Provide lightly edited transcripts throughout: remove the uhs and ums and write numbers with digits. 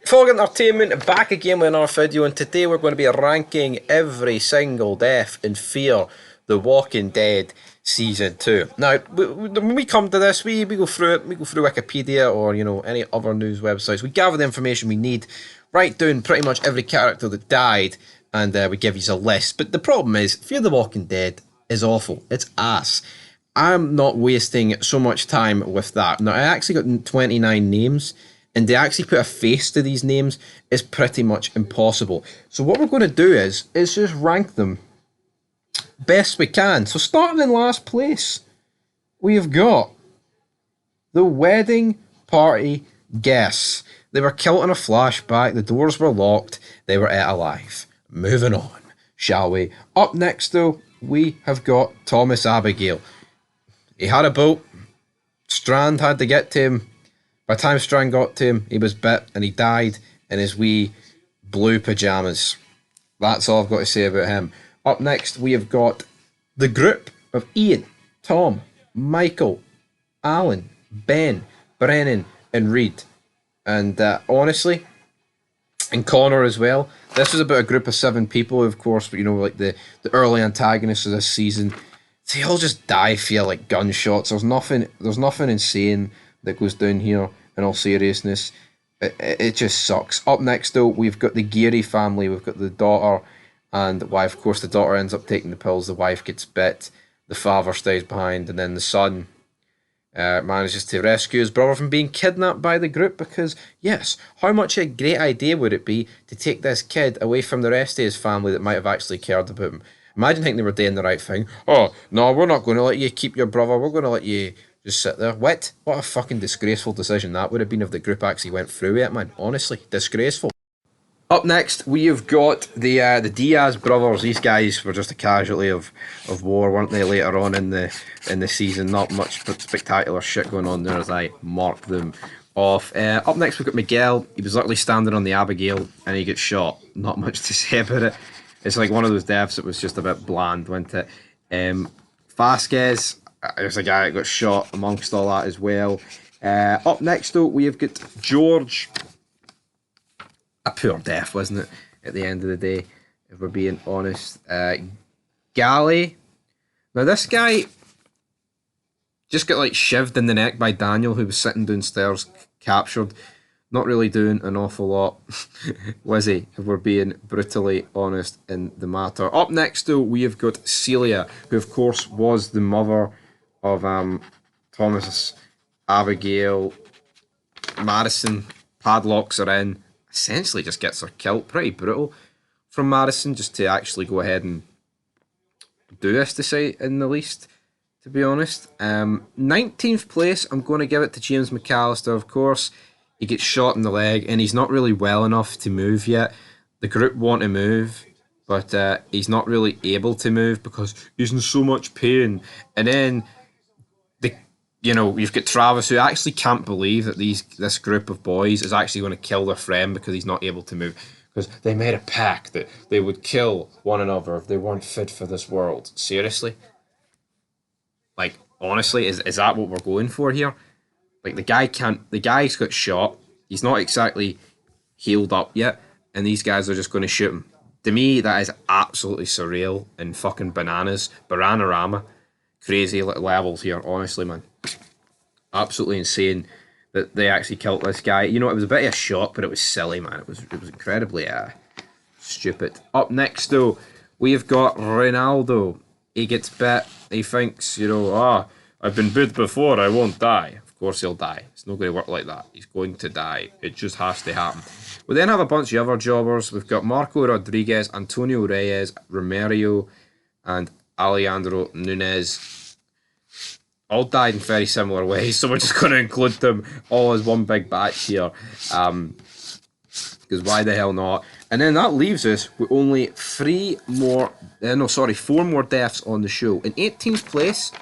Fog Entertainment back again with another video, and today we're going to be ranking every single death in Fear the Walking Dead Season 2. Now, when we come to this, we go through it, we go through Wikipedia or, any other news websites. We gather the information we need, write down pretty much every character that died, and we give you a list. But the problem is, Fear the Walking Dead is awful. It's ass. I'm not wasting so much time with that. Now, I actually got 29 names, and to actually put a face to these names is pretty much impossible. So what we're going to do is just rank them best we can. So starting in last place, we have got the wedding party guests. They were killed in a flashback, the doors were locked, they were ate alive. Moving on, shall we? Up next though, we have got Thomas Abigail. He had a boat, Strand had to get to him. By the time Strand got to him, he was bit and he died in his wee blue pyjamas. That's all I've got to say about him. Up next, we have got the group of Ian, Tom, Michael, Alan, Ben, Brennan, and Reed. And honestly, and Connor as well. This was about a group of 7 people, of course, but like the early antagonists of this season. They all just die via like gunshots. There's nothing insane that goes down here, in all seriousness. It just sucks. Up next though, we've got the Geary family. We've got the daughter and the wife. Of course, the daughter ends up taking the pills, the wife gets bit, the father stays behind, and then the son manages to rescue his brother from being kidnapped by the group, because yes, how much a great idea would it be to take this kid away from the rest of his family that might have actually cared about him. Imagine thinking they were doing the right thing. Oh, no, we're not going to let you keep your brother, we're going to let you just sit there. What a fucking disgraceful decision that would have been if the group actually went through it, man. Honestly, disgraceful. Up next, we have got the Diaz brothers. These guys were just a casualty of war, weren't they? Later on in the season, not much spectacular shit going on there as I mark them off. Up next, we've got Miguel. He was luckily standing on the Abigail and he gets shot. Not much to say about it. It's like one of those deaths that was just a bit bland, wasn't it? Vasquez. There's a guy that got shot amongst all that as well. Up next, though, we have got George. A poor death, wasn't it? At the end of the day, if we're being honest. Gally. Now, this guy just got like shivved in the neck by Daniel, who was sitting downstairs, captured. Not really doing an awful lot, was he? If we're being brutally honest in the matter. Up next, though, we have got Celia, who, of course, was the mother of Thomas, Abigail. Madison padlocks her in, essentially just gets her killed. Pretty brutal from Madison, just to actually go ahead and do this, to say in the least, to be honest. 19th place, I'm going to give it to James McAllister, of course. He gets shot in the leg and he's not really well enough to move yet. The group want to move, but he's not really able to move because he's in so much pain. And then you've got Travis, who actually can't believe that this group of boys is actually going to kill their friend because he's not able to move. Because they made a pact that they would kill one another if they weren't fit for this world. Seriously? Like, honestly, is that what we're going for here? Like, the guy's got shot, he's not exactly healed up yet, and these guys are just going to shoot him. To me, that is absolutely surreal and fucking bananas. Bananarama. Crazy levels here, honestly, man. Absolutely insane that they actually killed this guy. It was a bit of a shock, but it was silly, man. It was incredibly stupid. Up next, though, we've got Ronaldo. He gets bit. He thinks, I've been bit before, I won't die. Of course he'll die. It's not going to work like that. He's going to die. It just has to happen. We then have a bunch of other jobbers. We've got Marco Rodriguez, Antonio Reyes, Romario, and Alejandro Nunez. All died in very similar ways, so we're just going to include them all as one big batch here. Because why the hell not? And then that leaves us with only 4 more deaths on the show. In 18th place,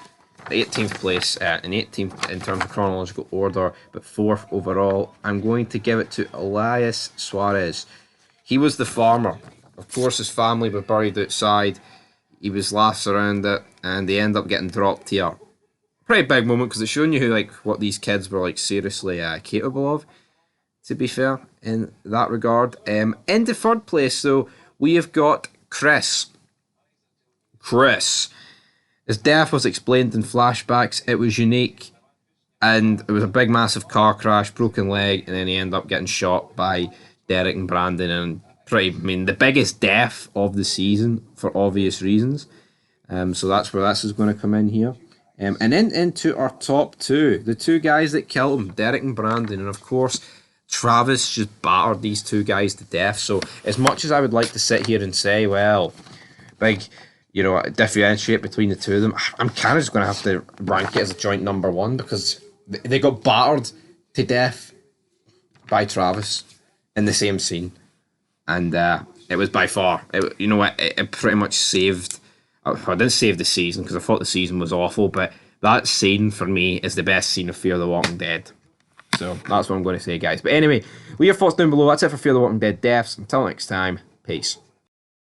in 18th in terms of chronological order, but 4th overall, I'm going to give it to Elias Suarez. He was the farmer. Of course, his family were buried outside. He was last around it, and they end up getting dropped here. Pretty big moment, because it's showing you what these kids were seriously capable of. to be fair, in that regard. Into third place, though, we have got Chris. Chris. His death was explained in flashbacks. It was unique. And it was a big, massive car crash, broken leg, and then he ended up getting shot by Derek and Brandon. And the biggest death of the season for obvious reasons. So that's where this is going to come in here. And then into our top two, the two guys that killed him, Derek and Brandon. And of course, Travis just battered these two guys to death. So as much as I would like to sit here and say, well, differentiate between the two of them, I'm kind of just going to have to rank it as a joint number one because they got battered to death by Travis in the same scene. And it was by far, it pretty much saved, I didn't save the season because I thought the season was awful, but that scene for me is the best scene of Fear the Walking Dead. So that's what I'm going to say, guys. But anyway, leave your thoughts down below. That's it for Fear the Walking Dead deaths. Until next time, peace.